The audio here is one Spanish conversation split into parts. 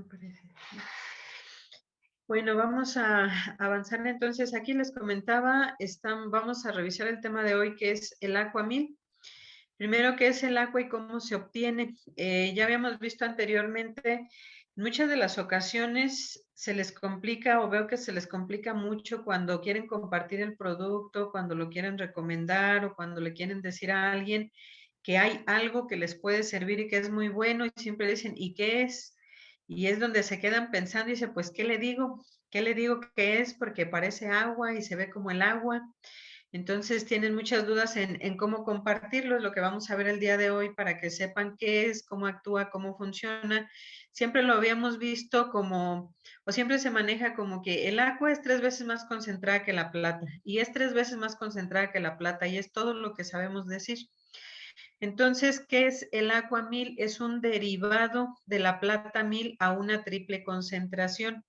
parece. Bueno, vamos a avanzar entonces. Aquí les comentaba, vamos a revisar el tema de hoy que es el Aqua 1000. Primero, ¿qué es el agua y cómo se obtiene? Ya habíamos visto anteriormente, en muchas de las ocasiones se les complica o veo que se les complica mucho cuando quieren compartir el producto, cuando lo quieren recomendar o cuando le quieren decir a alguien que hay algo que les puede servir y que es muy bueno y siempre dicen, ¿y qué es? Y es donde se quedan pensando y dicen, pues, ¿qué le digo? ¿Qué le digo que es? Porque parece agua y se ve como el agua. Entonces tienen muchas dudas en cómo compartirlo, es lo que vamos a ver el día de hoy para que sepan qué es, cómo actúa, cómo funciona. Siempre lo habíamos visto como, o siempre se maneja como que el agua es 3 veces más concentrada que la plata y es 3 veces más concentrada que la plata y es todo lo que sabemos decir. Entonces, ¿qué es el agua 1000? Es un derivado de la plata 1000 a una triple concentración.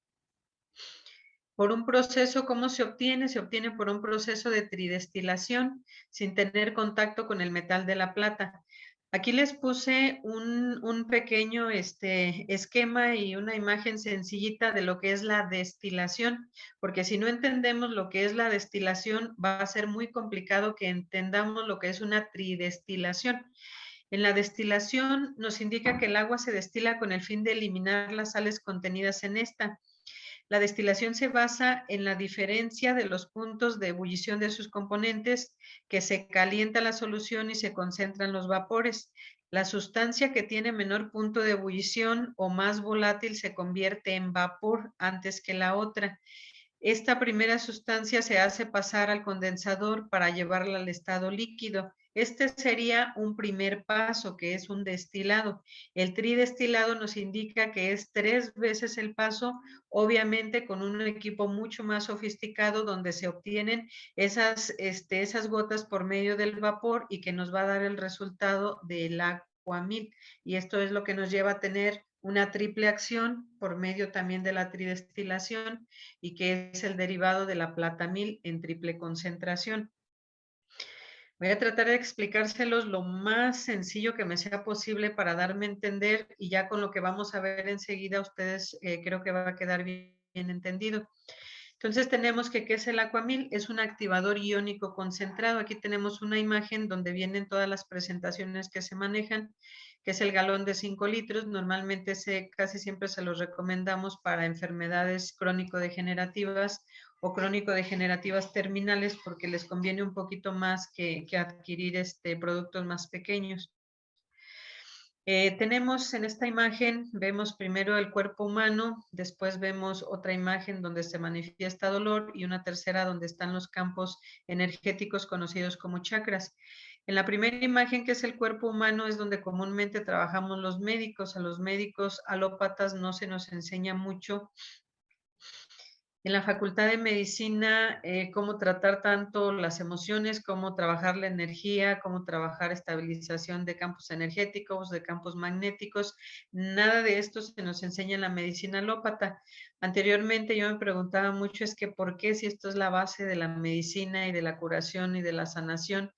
Por un proceso, ¿cómo se obtiene? Se obtiene por un proceso de tridestilación sin tener contacto con el metal de la plata. Aquí les puse un pequeño esquema y una imagen sencillita de lo que es la destilación, porque si no entendemos lo que es la destilación, va a ser muy complicado que entendamos lo que es una tridestilación. En la destilación nos indica que el agua se destila con el fin de eliminar las sales contenidas en esta. La destilación se basa en la diferencia de los puntos de ebullición de sus componentes, que se calienta la solución y se concentran los vapores. La sustancia que tiene menor punto de ebullición o más volátil se convierte en vapor antes que la otra. Esta primera sustancia se hace pasar al condensador para llevarla al estado líquido. Este sería un primer paso, que es un destilado. El tridestilado nos indica que es 3 veces el paso, obviamente con un equipo mucho más sofisticado donde se obtienen esas gotas por medio del vapor y que nos va a dar el resultado del agua 1000. Y esto es lo que nos lleva a tener una triple acción por medio también de la tridestilación y que es el derivado de la plata 1000 en triple concentración. Voy a tratar de explicárselos lo más sencillo que me sea posible para darme a entender y ya con lo que vamos a ver enseguida ustedes creo que va a quedar bien entendido. Entonces tenemos que, ¿qué es el Aqua 1000? Es un activador iónico concentrado. Aquí tenemos una imagen donde vienen todas las presentaciones que se manejan, que es el galón de 5 litros. Normalmente casi siempre se los recomendamos para enfermedades crónico-degenerativas o crónico-degenerativas terminales porque les conviene un poquito más que adquirir productos más pequeños. Tenemos en esta imagen, vemos primero el cuerpo humano, después vemos otra imagen donde se manifiesta dolor y una tercera donde están los campos energéticos conocidos como chakras. En la primera imagen, que es el cuerpo humano, es donde comúnmente trabajamos los médicos. A los médicos alópatas no se nos enseña mucho en la Facultad de Medicina, cómo tratar tanto las emociones, cómo trabajar la energía, cómo trabajar estabilización de campos energéticos, de campos magnéticos. Nada de esto se nos enseña en la medicina alópata. Anteriormente yo me preguntaba mucho es que por qué si esto es la base de la medicina y de la curación y de la sanación.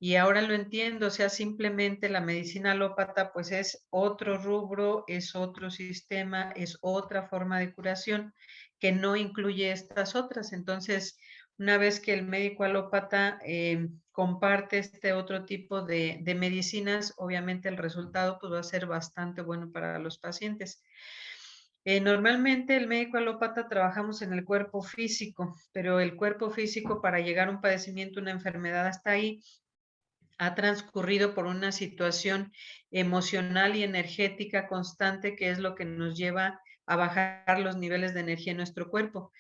Y ahora lo entiendo, o sea, simplemente la medicina alópata pues es otro rubro, es otro sistema, es otra forma de curación que no incluye estas otras. Entonces, una vez que el médico alópata comparte este otro tipo de medicinas, obviamente el resultado pues, va a ser bastante bueno para los pacientes. Normalmente el médico alópata trabajamos en el cuerpo físico, pero el cuerpo físico para llegar a un padecimiento, una enfermedad hasta ahí, ha transcurrido por una situación emocional y energética constante que es lo que nos lleva a bajar los niveles de energía en nuestro cuerpo.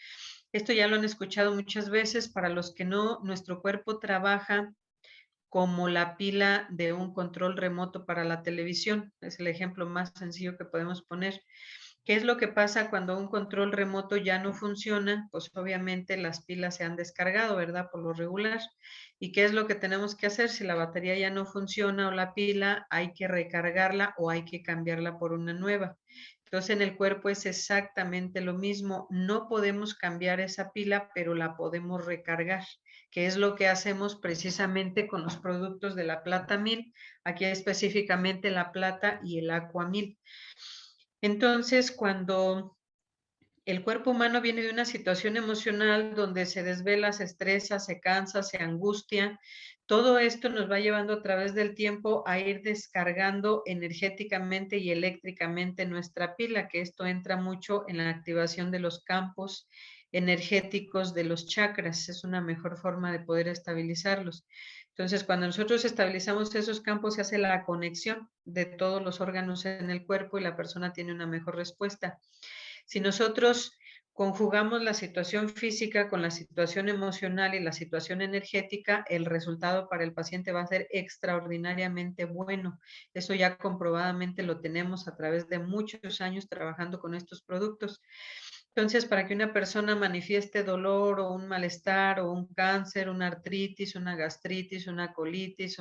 Esto ya lo han escuchado muchas veces. Para los que no, nuestro cuerpo trabaja como la pila de un control remoto para la televisión. Es el ejemplo más sencillo que podemos poner. ¿Qué es lo que pasa cuando un control remoto ya no funciona? Pues obviamente las pilas se han descargado, ¿verdad? Por lo regular. ¿Y qué es lo que tenemos que hacer? Si la batería ya no funciona o la pila, hay que recargarla o hay que cambiarla por una nueva. Entonces en el cuerpo es exactamente lo mismo. No podemos cambiar esa pila, pero la podemos recargar, que es lo que hacemos precisamente con los productos de la plata 1000, aquí específicamente la plata y el Aqua 1000. Entonces, cuando el cuerpo humano viene de una situación emocional donde se desvela, se estresa, se cansa, se angustia. Todo esto nos va llevando a través del tiempo a ir descargando energéticamente y eléctricamente nuestra pila, que esto entra mucho en la activación de los campos energéticos de los chakras. Es una mejor forma de poder estabilizarlos. Entonces, cuando nosotros estabilizamos esos campos, se hace la conexión de todos los órganos en el cuerpo y la persona tiene una mejor respuesta. Si nosotros conjugamos la situación física con la situación emocional y la situación energética, el resultado para el paciente va a ser extraordinariamente bueno. Eso ya comprobadamente lo tenemos a través de muchos años trabajando con estos productos. Entonces, para que una persona manifieste dolor o un malestar o un cáncer, una artritis, una gastritis, una colitis,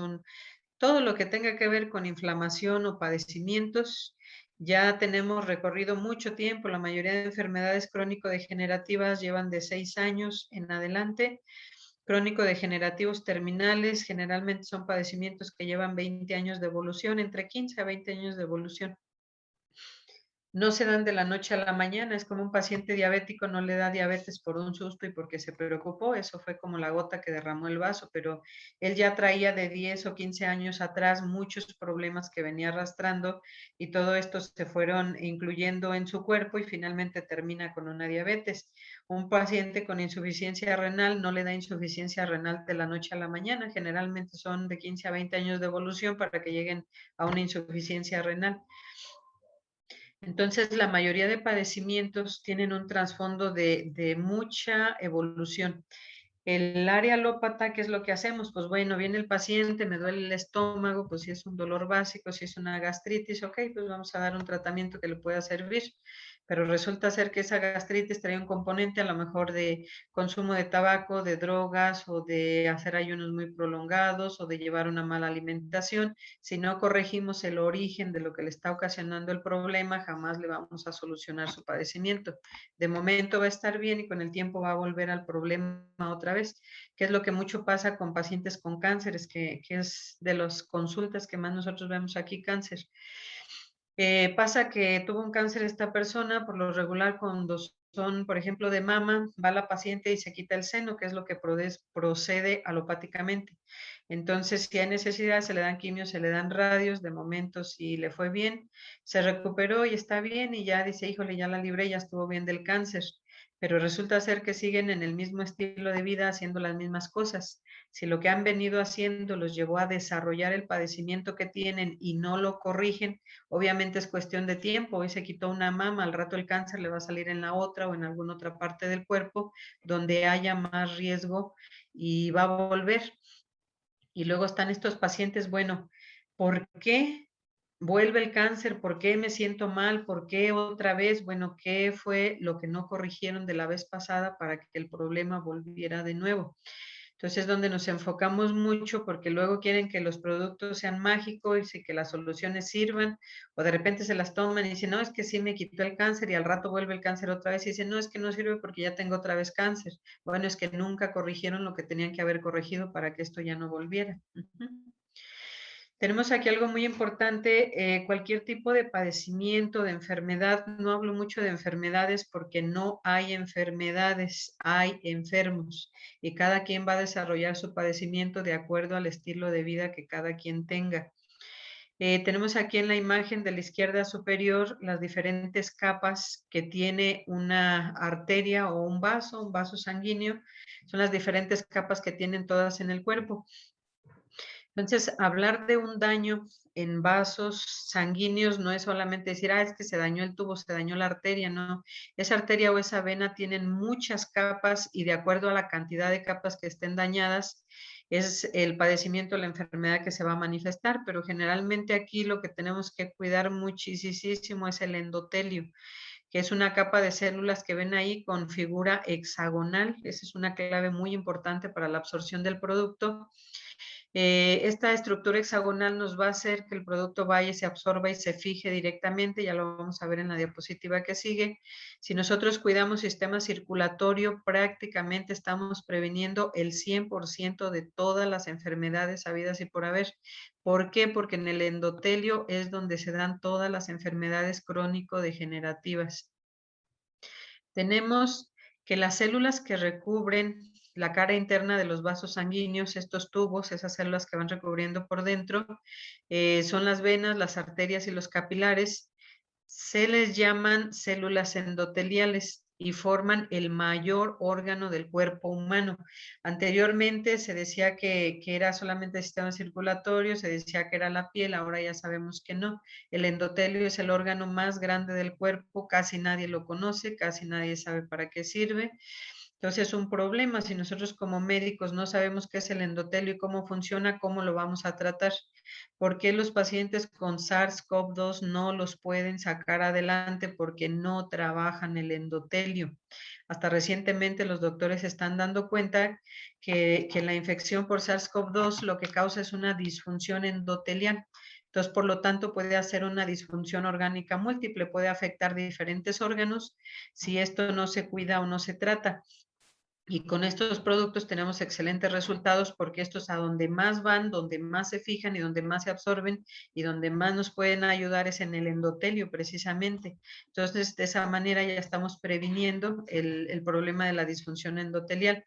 todo lo que tenga que ver con inflamación o padecimientos, ya tenemos recorrido mucho tiempo. La mayoría de enfermedades crónico-degenerativas llevan de 6 años en adelante. Crónico-degenerativos terminales generalmente son padecimientos que llevan 20 años de evolución, entre 15 a 20 años de evolución. No se dan de la noche a la mañana, es como un paciente diabético no le da diabetes por un susto y porque se preocupó, eso fue como la gota que derramó el vaso, pero él ya traía de 10 o 15 años atrás muchos problemas que venía arrastrando y todo esto se fueron incluyendo en su cuerpo y finalmente termina con una diabetes. Un paciente con insuficiencia renal no le da insuficiencia renal de la noche a la mañana, generalmente son de 15 a 20 años de evolución para que lleguen a una insuficiencia renal. Entonces, la mayoría de padecimientos tienen un trasfondo de mucha evolución. El área alópata, ¿qué es lo que hacemos? Pues bueno, viene el paciente, me duele el estómago, pues si es un dolor básico, si es una gastritis, ok, pues vamos a dar un tratamiento que le pueda servir. Pero resulta ser que esa gastritis trae un componente a lo mejor de consumo de tabaco, de drogas o de hacer ayunos muy prolongados o de llevar una mala alimentación. Si no corregimos el origen de lo que le está ocasionando el problema, jamás le vamos a solucionar su padecimiento. De momento va a estar bien y con el tiempo va a volver al problema otra vez, que es lo que mucho pasa con pacientes con cánceres, que es de las consultas que más nosotros vemos aquí, cáncer. Pasa que tuvo un cáncer esta persona, por lo regular cuando son, por ejemplo, de mama, va la paciente y se quita el seno, que es lo que procede alopáticamente. Entonces, si hay necesidad, se le dan quimios, se le dan radios, de momento si le fue bien, se recuperó y está bien y ya dice, híjole, ya la libré, ya estuvo bien del cáncer, pero resulta ser que siguen en el mismo estilo de vida haciendo las mismas cosas. Si lo que han venido haciendo los llevó a desarrollar el padecimiento que tienen y no lo corrigen, obviamente es cuestión de tiempo. Hoy se quitó una mama, al rato el cáncer le va a salir en la otra o en alguna otra parte del cuerpo donde haya más riesgo y va a volver. Y luego están estos pacientes, bueno, ¿por qué vuelve el cáncer? ¿Por qué me siento mal? ¿Por qué otra vez? Bueno, ¿qué fue lo que no corrigieron de la vez pasada para que el problema volviera de nuevo? Entonces es donde nos enfocamos mucho porque luego quieren que los productos sean mágicos y que las soluciones sirvan, o de repente se las toman y dicen, no, es que sí me quitó el cáncer y al rato vuelve el cáncer otra vez y dicen, no, es que no sirve porque ya tengo otra vez cáncer. Bueno, es que nunca corrigieron lo que tenían que haber corregido para que esto ya no volviera. Tenemos aquí algo muy importante, cualquier tipo de padecimiento, de enfermedad, no hablo mucho de enfermedades porque no hay enfermedades, hay enfermos y cada quien va a desarrollar su padecimiento de acuerdo al estilo de vida que cada quien tenga. Tenemos aquí en la imagen de la izquierda superior las diferentes capas que tiene una arteria o un vaso sanguíneo, son las diferentes capas que tienen todas en el cuerpo. Entonces, hablar de un daño en vasos sanguíneos no es solamente decir, es que se dañó el tubo, se dañó la arteria, no. Esa arteria o esa vena tienen muchas capas y de acuerdo a la cantidad de capas que estén dañadas, es el padecimiento, la enfermedad que se va a manifestar, pero generalmente aquí lo que tenemos que cuidar muchísimo es el endotelio, que es una capa de células que ven ahí con figura hexagonal. Esa es una clave muy importante para la absorción del producto. Esta estructura hexagonal nos va a hacer que el producto vaya, se absorba y se fije directamente, ya lo vamos a ver en la diapositiva que sigue. Si nosotros cuidamos sistema circulatorio, prácticamente estamos previniendo el 100% de todas las enfermedades habidas y por haber. ¿Por qué? Porque en el endotelio es donde se dan todas las enfermedades crónico-degenerativas. Tenemos que las células que recubren la cara interna de los vasos sanguíneos, estos tubos, esas células que van recubriendo por dentro, son las venas, las arterias y los capilares. Se les llaman células endoteliales y forman el mayor órgano del cuerpo humano. Anteriormente se decía que era solamente el sistema circulatorio, se decía que era la piel, ahora ya sabemos que no. El endotelio es el órgano más grande del cuerpo, casi nadie lo conoce, casi nadie sabe para qué sirve. Entonces es un problema. Si nosotros como médicos no sabemos qué es el endotelio y cómo funciona, ¿cómo lo vamos a tratar? ¿Por qué los pacientes con SARS-CoV-2 no los pueden sacar adelante? Porque no trabajan el endotelio. Hasta recientemente los doctores se están dando cuenta que la infección por SARS-CoV-2 lo que causa es una disfunción endotelial. Entonces, por lo tanto, puede hacer una disfunción orgánica múltiple, puede afectar diferentes órganos si esto no se cuida o no se trata. Y con estos productos tenemos excelentes resultados porque estos a donde más van, donde más se fijan y donde más se absorben y donde más nos pueden ayudar es en el endotelio precisamente. Entonces, de esa manera ya estamos previniendo el problema de la disfunción endotelial.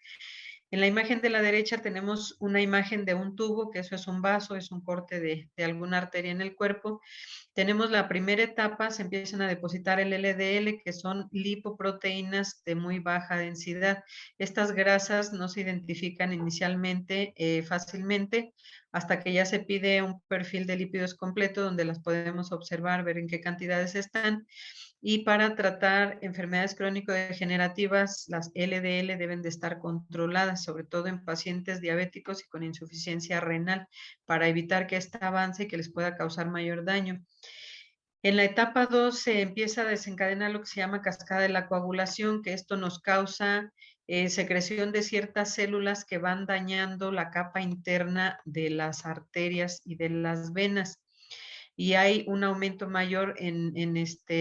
En la imagen de la derecha tenemos una imagen de un tubo, que eso es un vaso, es un corte de alguna arteria en el cuerpo. Tenemos la primera etapa, se empiezan a depositar el LDL, que son lipoproteínas de muy baja densidad. Estas grasas no se identifican inicialmente fácilmente hasta que ya se pide un perfil de lípidos completo donde las podemos observar, ver en qué cantidades están. Y para tratar enfermedades crónico-degenerativas, las LDL deben de estar controladas, sobre todo en pacientes diabéticos y con insuficiencia renal, para evitar que ésta avance y que les pueda causar mayor daño. En la etapa 2 se empieza a desencadenar lo que se llama cascada de la coagulación, que esto nos causa secreción de ciertas células que van dañando la capa interna de las arterias y de las venas. Y hay un aumento mayor en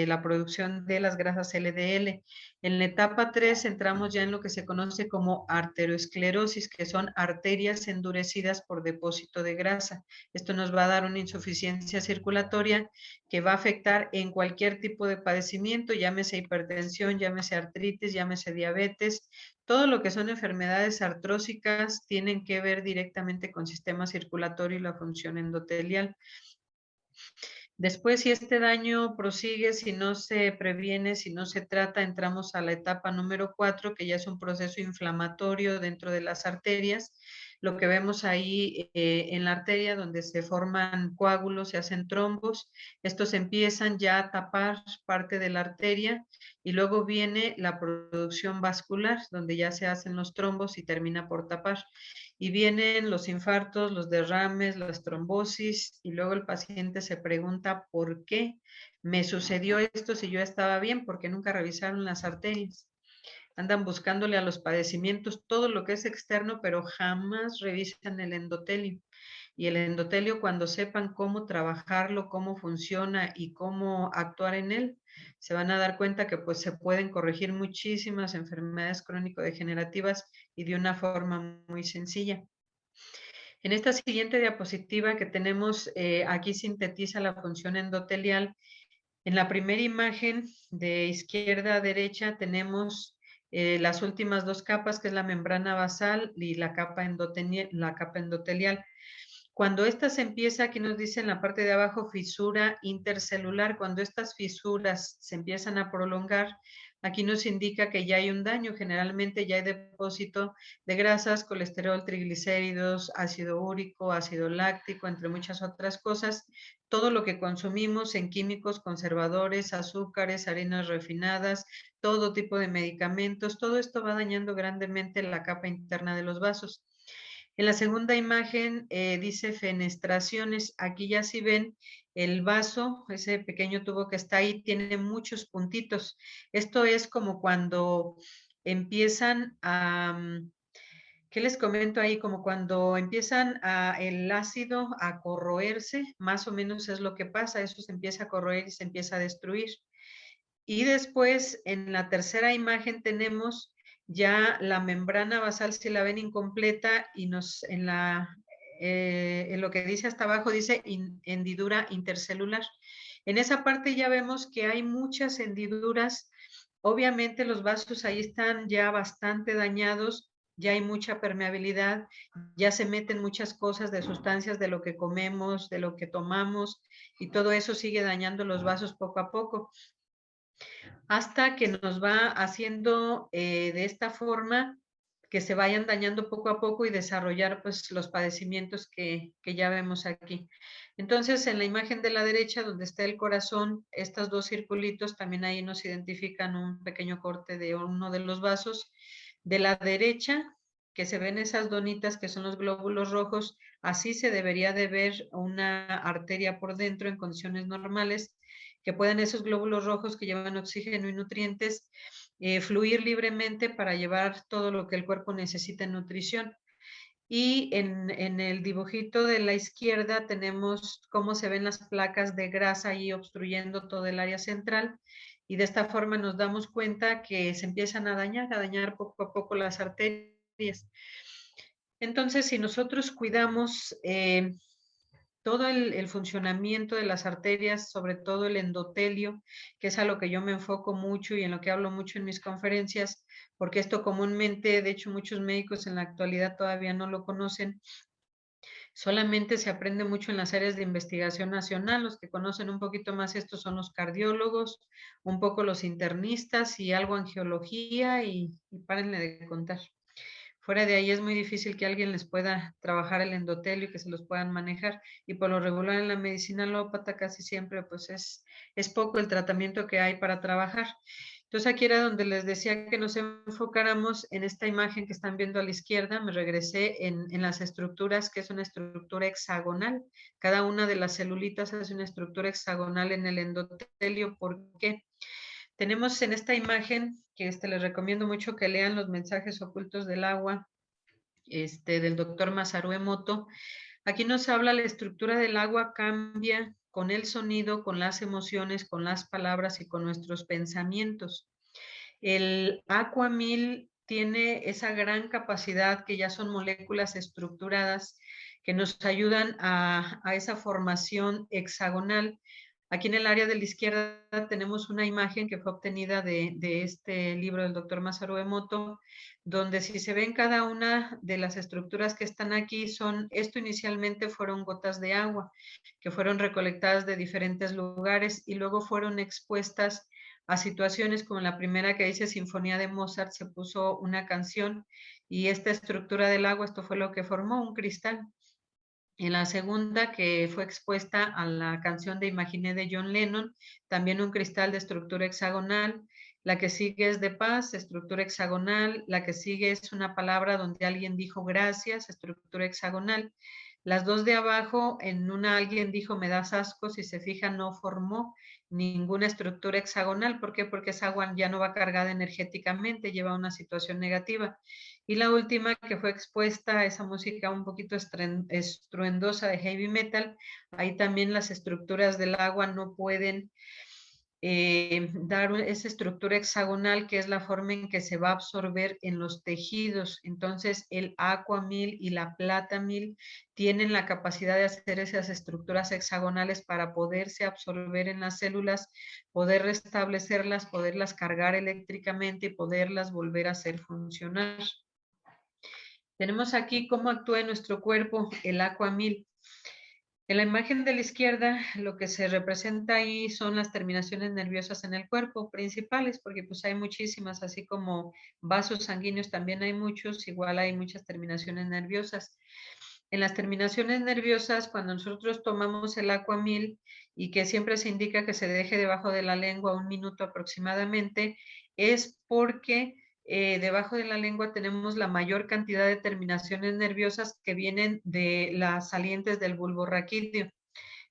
la producción de las grasas LDL. En la etapa 3 entramos ya en lo que se conoce como arteriosclerosis, que son arterias endurecidas por depósito de grasa. Esto nos va a dar una insuficiencia circulatoria que va a afectar en cualquier tipo de padecimiento, llámese hipertensión, llámese artritis, llámese diabetes. Todo lo que son enfermedades artrósicas tienen que ver directamente con sistema circulatorio y la función endotelial. Después, si este daño prosigue, si no se previene, si no se trata, entramos a la etapa número 4, que ya es un proceso inflamatorio dentro de las arterias. Lo que vemos ahí en la arteria, donde se forman coágulos, se hacen trombos. Estos empiezan ya a tapar parte de la arteria y luego viene la producción vascular, donde ya se hacen los trombos y termina por tapar. Y vienen los infartos, los derrames, las trombosis, y luego el paciente se pregunta por qué me sucedió esto si yo estaba bien, porque nunca revisaron las arterias. Andan buscándole a los padecimientos todo lo que es externo, pero jamás revisan el endotelio. Y el endotelio, cuando sepan cómo trabajarlo, cómo funciona y cómo actuar en él, se van a dar cuenta que pues se pueden corregir muchísimas enfermedades crónico-degenerativas y de una forma muy sencilla. En esta siguiente diapositiva que tenemos, aquí sintetiza la función endotelial. En la primera imagen de izquierda a derecha tenemos las últimas dos capas, que es la membrana basal y la capa endotelial. Cuando esta se empieza, aquí nos dice en la parte de abajo, fisura intercelular. Cuando estas fisuras se empiezan a prolongar, aquí nos indica que ya hay un daño. Generalmente ya hay depósito de grasas, colesterol, triglicéridos, ácido úrico, ácido láctico, entre muchas otras cosas. Todo lo que consumimos en químicos, conservadores, azúcares, harinas refinadas, todo tipo de medicamentos, todo esto va dañando grandemente la capa interna de los vasos. En la segunda imagen dice fenestraciones. Aquí ya si ven el vaso, ese pequeño tubo que está ahí, tiene muchos puntitos. Esto es como cuando empiezan a ¿Qué les comento ahí? Como cuando empiezan el ácido a corroerse, más o menos es lo que pasa, eso se empieza a corroer y se empieza a destruir. Y después, en la tercera imagen tenemos ya la membrana basal, si la ven incompleta, y en lo que dice hasta abajo dice hendidura intercelular. En esa parte ya vemos que hay muchas hendiduras. Obviamente los vasos ahí están ya bastante dañados, ya hay mucha permeabilidad, ya se meten muchas cosas de sustancias de lo que comemos, de lo que tomamos, y todo eso sigue dañando los vasos poco a poco, hasta que nos va haciendo de esta forma que se vayan dañando poco a poco y desarrollar pues los padecimientos que ya vemos aquí. Entonces, en la imagen de la derecha, donde está el corazón, estos dos circulitos, también ahí nos identifican un pequeño corte de uno de los vasos. De la derecha, que se ven esas donitas que son los glóbulos rojos, así se debería de ver una arteria por dentro en condiciones normales, que puedan esos glóbulos rojos que llevan oxígeno y nutrientes fluir libremente para llevar todo lo que el cuerpo necesita en nutrición. Y en el dibujito de la izquierda tenemos cómo se ven las placas de grasa ahí obstruyendo todo el área central. Y de esta forma nos damos cuenta que se empiezan a dañar poco a poco las arterias. Entonces, si nosotros cuidamos todo el funcionamiento de las arterias, sobre todo el endotelio, que es a lo que yo me enfoco mucho y en lo que hablo mucho en mis conferencias, porque esto comúnmente, de hecho, muchos médicos en la actualidad todavía no lo conocen. Solamente se aprende mucho en las áreas de investigación nacional. Los que conocen un poquito más esto son los cardiólogos, un poco los internistas y algo angiología y párenle de contar. Fuera de ahí es muy difícil que alguien les pueda trabajar el endotelio y que se los puedan manejar. Y por lo regular en la medicina alópata casi siempre pues es poco el tratamiento que hay para trabajar. Entonces aquí era donde les decía que nos enfocáramos en esta imagen que están viendo a la izquierda. Me regresé en las estructuras, que es una estructura hexagonal. Cada una de las celulitas es una estructura hexagonal en el endotelio. ¿Por qué? Tenemos en esta imagen, que les recomiendo mucho que lean Los mensajes ocultos del agua, del doctor Masaru Emoto. Aquí nos habla la estructura del agua cambia con el sonido, con las emociones, con las palabras y con nuestros pensamientos. El Aqua 1000 tiene esa gran capacidad que ya son moléculas estructuradas que nos ayudan a esa formación hexagonal. Aquí en el área de la izquierda tenemos una imagen que fue obtenida de este libro del doctor Masaru Emoto, donde si se ven cada una de las estructuras que están aquí esto inicialmente fueron gotas de agua que fueron recolectadas de diferentes lugares y luego fueron expuestas a situaciones como la primera que dice Sinfonía de Mozart, se puso una canción y esta estructura del agua, esto fue lo que formó un cristal. En la segunda, que fue expuesta a la canción de Imaginé de John Lennon, también un cristal de estructura hexagonal. La que sigue es de paz, estructura hexagonal. La que sigue es una palabra donde alguien dijo gracias, estructura hexagonal. Las dos de abajo, en una alguien dijo me das asco, si se fijan no formó ninguna estructura hexagonal. ¿Por qué? Porque esa agua ya no va cargada energéticamente, lleva una situación negativa. Y la última que fue expuesta a esa música un poquito estruendosa de heavy metal, ahí también las estructuras del agua no pueden dar esa estructura hexagonal que es la forma en que se va a absorber en los tejidos. Entonces el Aqua 1000 y la Plata 1000 tienen la capacidad de hacer esas estructuras hexagonales para poderse absorber en las células, poder restablecerlas, poderlas cargar eléctricamente y poderlas volver a hacer funcionar. Tenemos aquí cómo actúa en nuestro cuerpo el Aqua 1000. En la imagen de la izquierda, lo que se representa ahí son las terminaciones nerviosas en el cuerpo principales, porque pues hay muchísimas, así como vasos sanguíneos también hay muchos, igual hay muchas terminaciones nerviosas. En las terminaciones nerviosas, cuando nosotros tomamos el Aqua 1000 y que siempre se indica que se deje debajo de la lengua 1 minuto aproximadamente, es porque debajo de la lengua tenemos la mayor cantidad de terminaciones nerviosas que vienen de las salientes del bulbo raquídeo.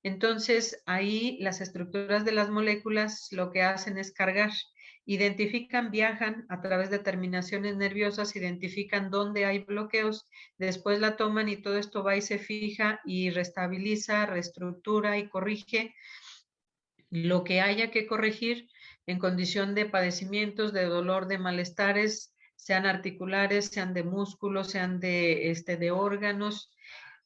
Entonces, ahí las estructuras de las moléculas lo que hacen es cargar. identifican, viajan a través de terminaciones nerviosas, identifican dónde hay bloqueos, después la toman y todo esto va y se fija y restabiliza, reestructura y corrige lo que haya que corregir en condición de padecimientos, de dolor, de malestares, sean articulares, sean de músculos, sean de órganos.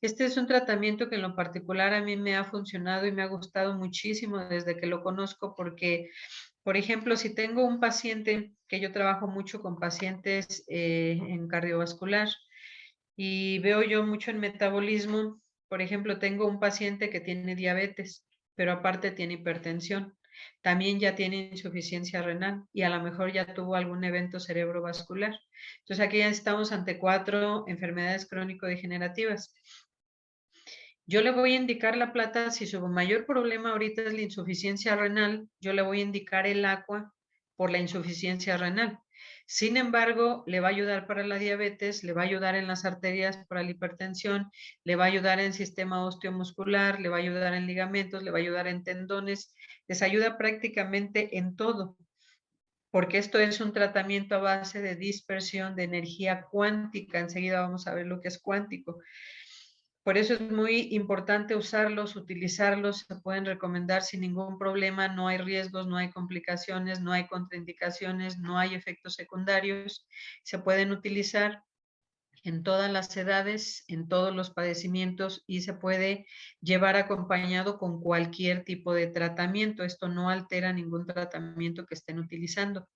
Este es un tratamiento que en lo particular a mí me ha funcionado y me ha gustado muchísimo desde que lo conozco porque, por ejemplo, si tengo un paciente, que yo trabajo mucho con pacientes en cardiovascular y veo yo mucho en metabolismo, por ejemplo, tengo un paciente que tiene diabetes, pero aparte tiene hipertensión. También ya tiene insuficiencia renal y a lo mejor ya tuvo algún evento cerebrovascular. Entonces aquí ya estamos ante 4 enfermedades crónico-degenerativas. Yo le voy a indicar la plata, si su mayor problema ahorita es la insuficiencia renal, yo le voy a indicar el agua por la insuficiencia renal. Sin embargo, le va a ayudar para la diabetes, le va a ayudar en las arterias para la hipertensión, le va a ayudar en sistema osteomuscular, le va a ayudar en ligamentos, le va a ayudar en tendones, les ayuda prácticamente en todo, porque esto es un tratamiento a base de dispersión de energía cuántica. Enseguida vamos a ver lo que es cuántico. Por eso es muy importante usarlos, utilizarlos, se pueden recomendar sin ningún problema, no hay riesgos, no hay complicaciones, no hay contraindicaciones, no hay efectos secundarios, se pueden utilizar en todas las edades, en todos los padecimientos y se puede llevar acompañado con cualquier tipo de tratamiento. Esto no altera ningún tratamiento que estén utilizando.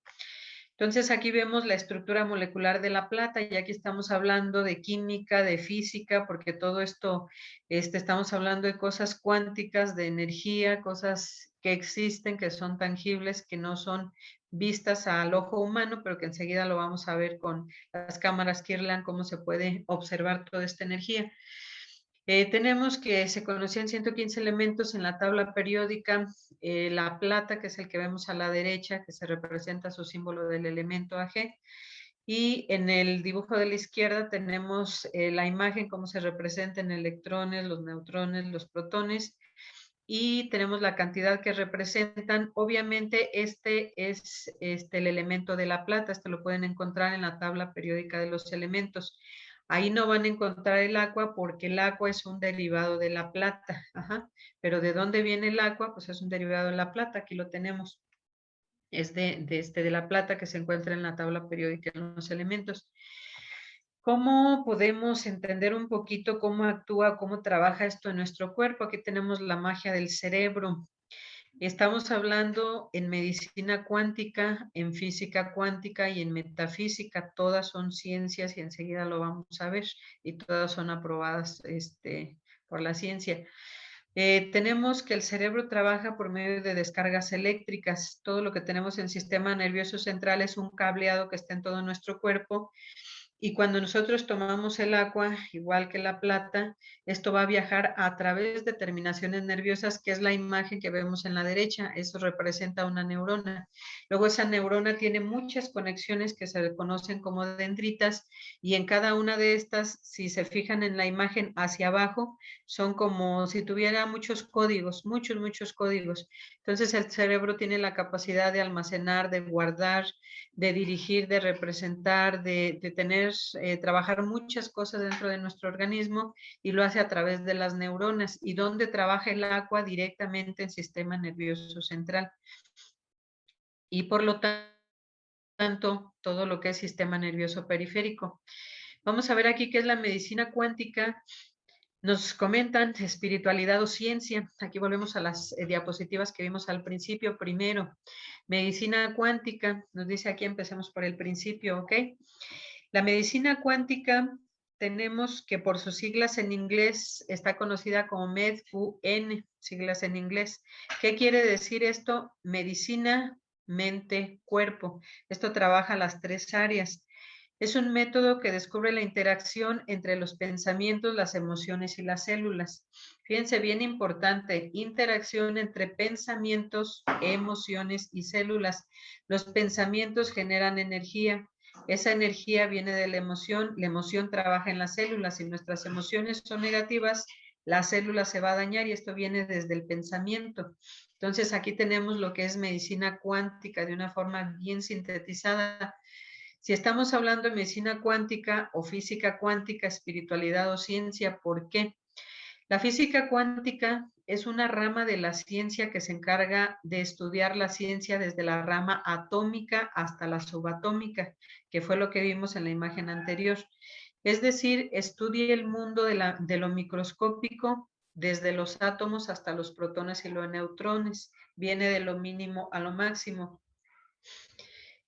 Entonces aquí vemos la estructura molecular de la plata y aquí estamos hablando de química, de física, porque todo esto, estamos hablando de cosas cuánticas, de energía, cosas que existen, que son tangibles, que no son vistas al ojo humano, pero que enseguida lo vamos a ver con las cámaras Kirlian, cómo se puede observar toda esta energía. Tenemos que se conocían 115 elementos en la tabla periódica, la plata, que es el que vemos a la derecha, que se representa su símbolo del elemento Ag, y en el dibujo de la izquierda tenemos la imagen, cómo se representan electrones, los neutrones, los protones, y tenemos la cantidad que representan. Obviamente este es el elemento de la plata, esto lo pueden encontrar en la tabla periódica de los elementos. Ahí no van a encontrar el agua porque el agua es un derivado de la plata. Ajá. Pero ¿de dónde viene el agua? Pues es un derivado de la plata, aquí lo tenemos. Es de la plata que se encuentra en la tabla periódica de los elementos. ¿Cómo podemos entender un poquito cómo actúa, cómo trabaja esto en nuestro cuerpo? Aquí tenemos la magia del cerebro. Estamos hablando en medicina cuántica, en física cuántica y en metafísica. Todas son ciencias y enseguida lo vamos a ver y todas son aprobadas por la ciencia. Tenemos que el cerebro trabaja por medio de descargas eléctricas. Todo lo que tenemos en el sistema nervioso central es un cableado que está en todo nuestro cuerpo. Y cuando nosotros tomamos el agua, igual que la plata, esto va a viajar a través de terminaciones nerviosas, que es la imagen que vemos en la derecha. Eso representa una neurona. Luego esa neurona tiene muchas conexiones que se conocen como dendritas y en cada una de estas, si se fijan en la imagen hacia abajo, son como si tuviera muchos códigos, muchos códigos. Entonces el cerebro tiene la capacidad de almacenar, de guardar, de dirigir, de representar, de tener, trabajar muchas cosas dentro de nuestro organismo y lo hace a través de las neuronas. ¿Y dónde trabaja el agua? Directamente en el sistema nervioso central. Y por lo tanto, todo lo que es sistema nervioso periférico. Vamos a ver aquí qué es la medicina cuántica. Nos comentan espiritualidad o ciencia. Aquí volvemos a las diapositivas que vimos al principio. Primero, medicina cuántica. Nos dice aquí, empecemos por el principio, ¿ok? La medicina cuántica tenemos que por sus siglas en inglés está conocida como MED-UN, siglas en inglés. ¿Qué quiere decir esto? Medicina, mente, cuerpo. Esto trabaja las 3 áreas. Es un método que descubre la interacción entre los pensamientos, las emociones y las células. Fíjense, bien importante, interacción entre pensamientos, emociones y células. Los pensamientos generan energía. Esa energía viene de la emoción trabaja en las células. Si nuestras emociones son negativas, la célula se va a dañar y esto viene desde el pensamiento. Entonces aquí tenemos lo que es medicina cuántica de una forma bien sintetizada. Si estamos hablando de medicina cuántica o física cuántica, espiritualidad o ciencia, ¿por qué? La física cuántica es una rama de la ciencia que se encarga de estudiar la ciencia desde la rama atómica hasta la subatómica, que fue lo que vimos en la imagen anterior. Es decir, estudia el mundo de lo microscópico desde los átomos hasta los protones y los neutrones. Viene de lo mínimo a lo máximo.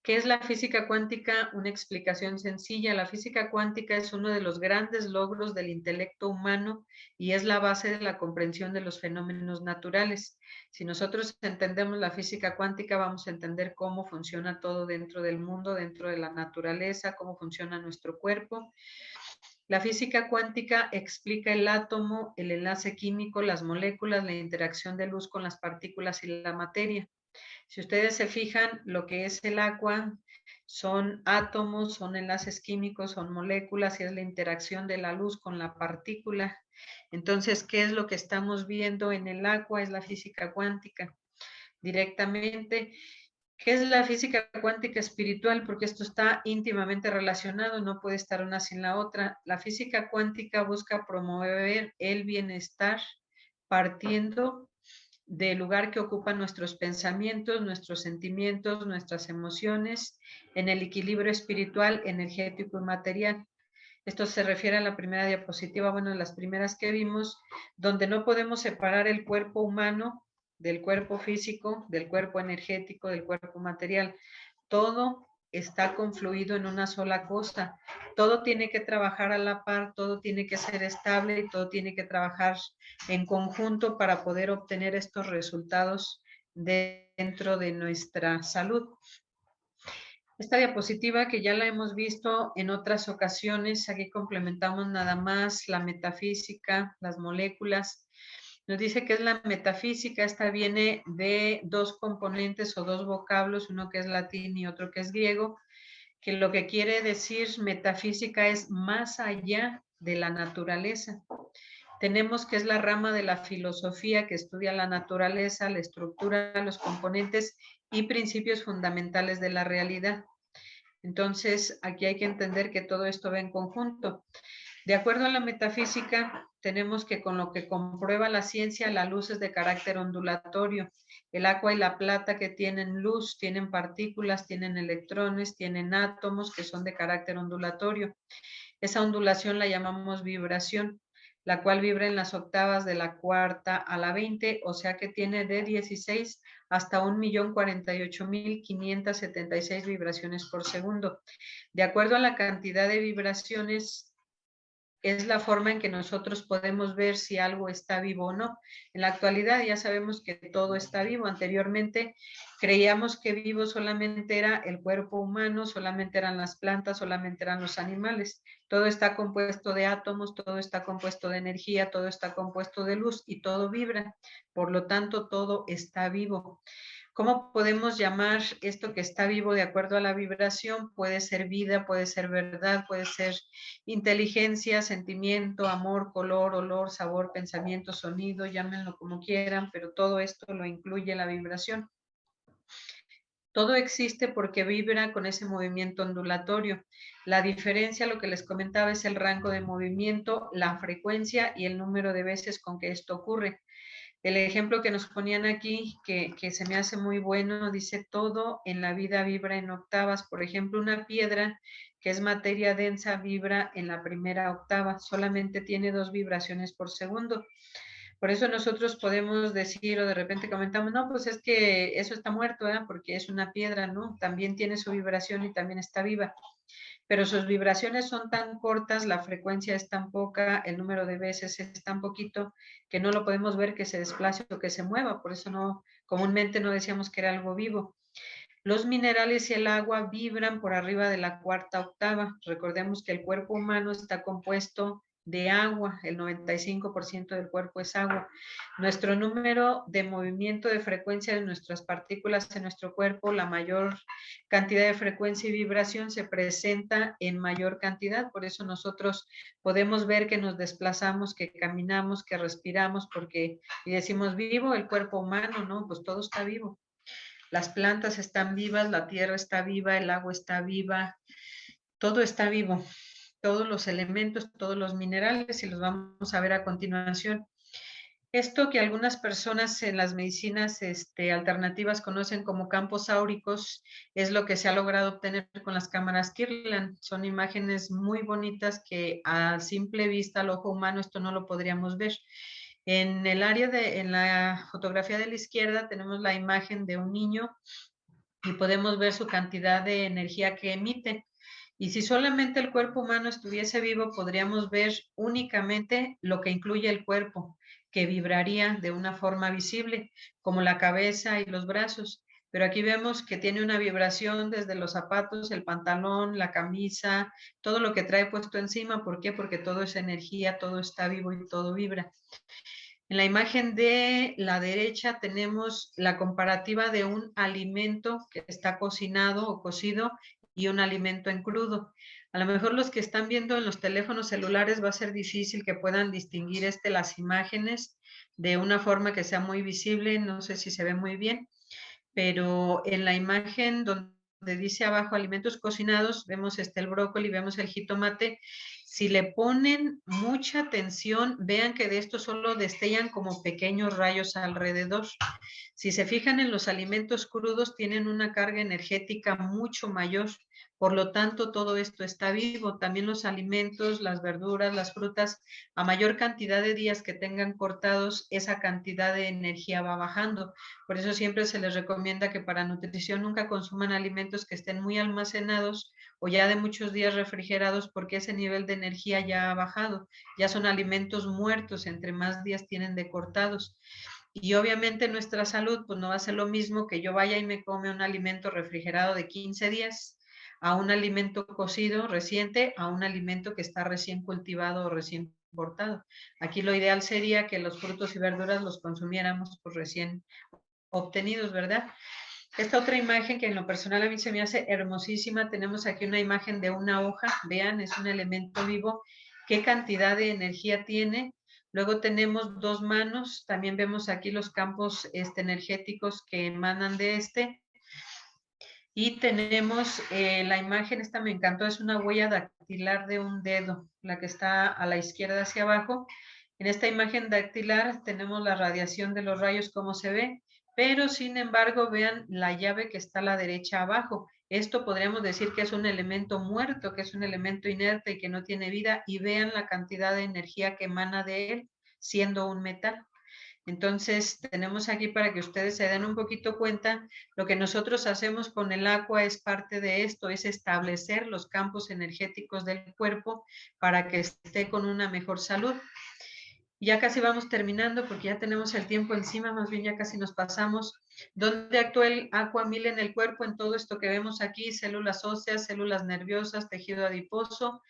¿Qué es la física cuántica? Una explicación sencilla. La física cuántica es uno de los grandes logros del intelecto humano y es la base de la comprensión de los fenómenos naturales. Si nosotros entendemos la física cuántica, vamos a entender cómo funciona todo dentro del mundo, dentro de la naturaleza, cómo funciona nuestro cuerpo. La física cuántica explica el átomo, el enlace químico, las moléculas, la interacción de luz con las partículas y la materia. Si ustedes se fijan, lo que es el agua son átomos, son enlaces químicos, son moléculas y es la interacción de la luz con la partícula. Entonces, ¿qué es lo que estamos viendo en el agua? Es la física cuántica directamente. ¿Qué es la física cuántica espiritual? Porque esto está íntimamente relacionado, no puede estar una sin la otra. La física cuántica busca promover el bienestar partiendo del lugar que ocupan nuestros pensamientos, nuestros sentimientos, nuestras emociones, en el equilibrio espiritual, energético y material. Esto se refiere a la primera diapositiva, bueno, las primeras que vimos, donde no podemos separar el cuerpo humano del cuerpo físico, del cuerpo energético, del cuerpo material. Todo está confluido en una sola cosa. Todo tiene que trabajar a la par, todo tiene que ser estable y todo tiene que trabajar en conjunto para poder obtener estos resultados dentro de nuestra salud. Esta diapositiva que ya la hemos visto en otras ocasiones, aquí complementamos nada más la metafísica, las moléculas. Nos dice que es la metafísica, esta viene de dos componentes o dos vocablos, uno que es latín y otro que es griego, que lo que quiere decir metafísica es más allá de la naturaleza. Tenemos que es la rama de la filosofía que estudia la naturaleza, la estructura, los componentes y principios fundamentales de la realidad. Entonces, aquí hay que entender que todo esto va en conjunto. De acuerdo a la metafísica, tenemos que con lo que comprueba la ciencia, la luz es de carácter ondulatorio. El agua y la plata que tienen luz, tienen partículas, tienen electrones, tienen átomos que son de carácter ondulatorio. Esa ondulación la llamamos vibración, la cual vibra en las octavas de la cuarta a la 20, o sea que tiene de 16 hasta 1.048.576 vibraciones por segundo. De acuerdo a la cantidad de vibraciones, es la forma en que nosotros podemos ver si algo está vivo o no. En la actualidad ya sabemos que todo está vivo. Anteriormente creíamos que vivo solamente era el cuerpo humano, solamente eran las plantas, solamente eran los animales. Todo está compuesto de átomos, todo está compuesto de energía, todo está compuesto de luz y todo vibra. Por lo tanto, todo está vivo. ¿Cómo podemos llamar esto que está vivo de acuerdo a la vibración? Puede ser vida, puede ser verdad, puede ser inteligencia, sentimiento, amor, color, olor, sabor, pensamiento, sonido, llámenlo como quieran, pero todo esto lo incluye la vibración. Todo existe porque vibra con ese movimiento ondulatorio. La diferencia, lo que les comentaba, es el rango de movimiento, la frecuencia y el número de veces con que esto ocurre. El ejemplo que nos ponían aquí, que se me hace muy bueno, dice todo en la vida vibra en octavas. Por ejemplo, una piedra que es materia densa vibra en la primera octava, solamente tiene 2 vibraciones por segundo. Por eso nosotros podemos decir o de repente comentamos, no, pues es que eso está muerto, ¿eh? Porque es una piedra, ¿no? También tiene su vibración y también está viva, pero sus vibraciones son tan cortas, la frecuencia es tan poca, el número de veces es tan poquito que no lo podemos ver que se desplace o que se mueva, por eso no, comúnmente no decíamos que era algo vivo. Los minerales y el agua vibran por arriba de la cuarta octava. Recordemos que el cuerpo humano está compuesto de agua, el 95% del cuerpo es agua. Nuestro número de movimiento de frecuencia de nuestras partículas en nuestro cuerpo, la mayor cantidad de frecuencia y vibración se presenta en mayor cantidad, por eso nosotros podemos ver que nos desplazamos, que caminamos, que respiramos, porque y decimos vivo el cuerpo humano, ¿no? Pues todo está vivo. Las plantas están vivas, la tierra está viva, el agua está viva, todo está vivo, todos los elementos, todos los minerales, y los vamos a ver a continuación. Esto que algunas personas en las medicinas alternativas conocen como campos áuricos es lo que se ha logrado obtener con las cámaras Kirlian. Son imágenes muy bonitas que a simple vista al ojo humano esto no lo podríamos ver. En el área en la fotografía de la izquierda tenemos la imagen de un niño y podemos ver su cantidad de energía que emite. Y si solamente el cuerpo humano estuviese vivo, podríamos ver únicamente lo que incluye el cuerpo, que vibraría de una forma visible, como la cabeza y los brazos. Pero aquí vemos que tiene una vibración desde los zapatos, el pantalón, la camisa, todo lo que trae puesto encima. ¿Por qué? Porque todo es energía, todo está vivo y todo vibra. En la imagen de la derecha tenemos la comparativa de un alimento que está cocinado o cocido y un alimento en crudo. A lo mejor los que están viendo en los teléfonos celulares va a ser difícil que puedan distinguir las imágenes de una forma que sea muy visible, no sé si se ve muy bien, pero en la imagen donde dice abajo alimentos cocinados, vemos el brócoli, vemos el jitomate. Si le ponen mucha atención, vean que de esto solo destellan como pequeños rayos alrededor. Si se fijan en los alimentos crudos, tienen una carga energética mucho mayor. Por lo tanto, todo esto está vivo. También los alimentos, las verduras, las frutas, a mayor cantidad de días que tengan cortados, esa cantidad de energía va bajando. Por eso siempre se les recomienda que para nutrición nunca consuman alimentos que estén muy almacenados o ya de muchos días refrigerados, porque ese nivel de energía ya ha bajado. Ya son alimentos muertos, entre más días tienen de cortados. Y obviamente nuestra salud, pues no va a ser lo mismo que yo vaya y me come un alimento refrigerado de 15 días a un alimento cocido reciente, a un alimento que está recién cultivado o recién cortado. Aquí lo ideal sería que los frutos y verduras los consumiéramos pues recién obtenidos, ¿verdad? Esta otra imagen que en lo personal a mí se me hace hermosísima, tenemos aquí una imagen de una hoja, vean, es un elemento vivo, qué cantidad de energía tiene. Luego tenemos dos manos, también vemos aquí los campos energéticos que emanan de y tenemos la imagen, esta me encantó, es una huella dactilar de un dedo, la que está a la izquierda hacia abajo. En esta imagen dactilar tenemos la radiación de los rayos, como se ve, pero sin embargo vean la llave que está a la derecha abajo. Esto podríamos decir que es un elemento muerto, que es un elemento inerte y que no tiene vida, y vean la cantidad de energía que emana de él, siendo un metal. Entonces, tenemos aquí para que ustedes se den un poquito cuenta, lo que nosotros hacemos con el agua es parte de esto, es establecer los campos energéticos del cuerpo para que esté con una mejor salud. Ya casi vamos terminando porque ya tenemos el tiempo encima, más bien ya casi nos pasamos. ¿Dónde actúa el Aqua 1000 en el cuerpo? En todo esto que vemos aquí, células óseas, células nerviosas, tejido adiposo,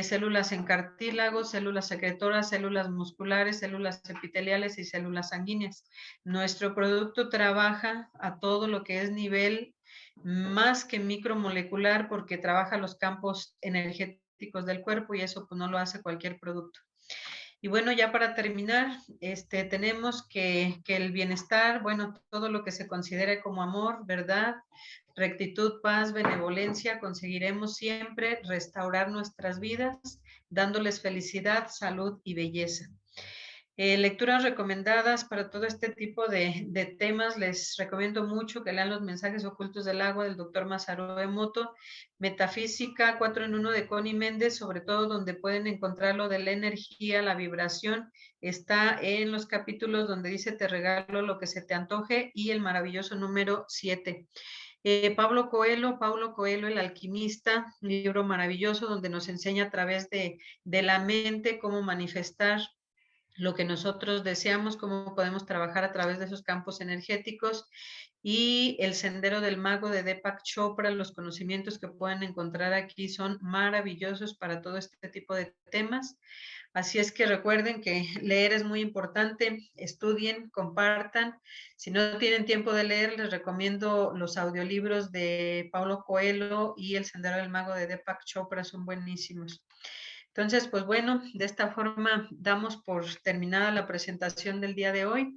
células en cartílago, células secretoras, células musculares, células epiteliales y células sanguíneas. Nuestro producto trabaja a todo lo que es nivel más que micromolecular porque trabaja los campos energéticos del cuerpo y eso pues no lo hace cualquier producto. Y bueno, ya para terminar, tenemos que el bienestar, bueno, todo lo que se considere como amor, verdad, rectitud, paz, benevolencia, conseguiremos siempre restaurar nuestras vidas, dándoles felicidad, salud y belleza. Lecturas recomendadas para todo este tipo de temas. Les recomiendo mucho que lean Los mensajes ocultos del agua del doctor Masaru Emoto, Metafísica 4 en 1 de Connie Méndez, sobre todo donde pueden encontrar lo de la energía, la vibración. Está en los capítulos donde dice te regalo lo que se te antoje y el maravilloso número 7. Paulo Coelho, El alquimista, un libro maravilloso donde nos enseña a través de la mente cómo manifestar lo que nosotros deseamos, cómo podemos trabajar a través de esos campos energéticos y el sendero del mago de Deepak Chopra, los conocimientos que pueden encontrar aquí son maravillosos para todo este tipo de temas. Así es que recuerden que leer es muy importante, estudien, compartan. Si no tienen tiempo de leer, les recomiendo los audiolibros de Paulo Coelho y El Sendero del Mago de Deepak Chopra, son buenísimos. Entonces, pues bueno, de esta forma damos por terminada la presentación del día de hoy.